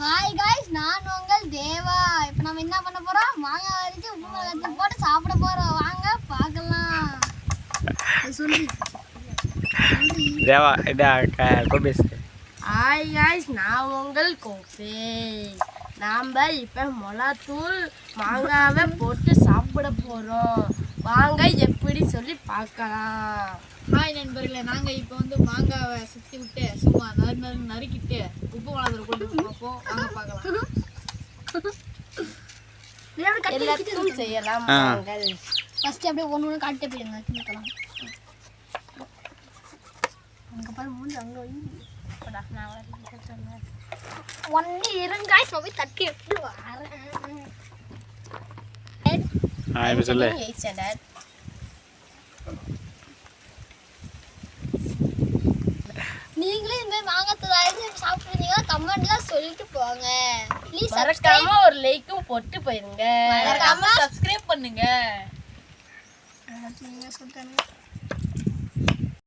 Hi guys, நான் உங்கள் தேவா. இப்போ நம்ம என்ன பண்ண போறோம்? மாங்காய் அரைச்சு உப்பு மிளகாய் போட்டு சாப்பிட போறோம். வாங்க பார்க்கலாம். தேவா இதா கோபேஸ். ஹாய் காய்ஸ், நான் உங்கள் கோபே. நாம் இப்போ மிளகாத்தூள் மாங்காவை போட்டு சாப்பிட போகிறோம். வாங்க எப்படி சொல்லி பார்க்கலாம். ஹாய் நண்பர்களே, நாங்கள் இப்போ மாங்காவை சுற்றி விட்டு சும்மா நறுக்கிட்டு உப்பு மிளகாத்தூள் போட்டு பார்ப்போம். வாங்க பார்க்கலாம். எல்லாத்துக்கும் செய்யலாம் வாங்கள். ஃபர்ஸ்ட் அப்படியே ஒன்று ஒன்று காட்டு போயிடுங்க. தின்னுக்கலாம். அங்கே பாரு, மூணு அங்கே ஒன்று இருங்க காய்ஸ், நான் போய் தட்டி எடுத்து வரேன். சொல்லு. நீங்களே இந்த மாதிரி மாங்காய் தூள் சாப்பிட்றீங்களா? கமெண்ட்ல சொல்லிட்டு போங்க. ப்ளீஸ் மறக்காம ஒரு லைக்கும் போட்டு போயிருங்க. மறக்காம சப்ஸ்கிரைப் பண்ணுங்க.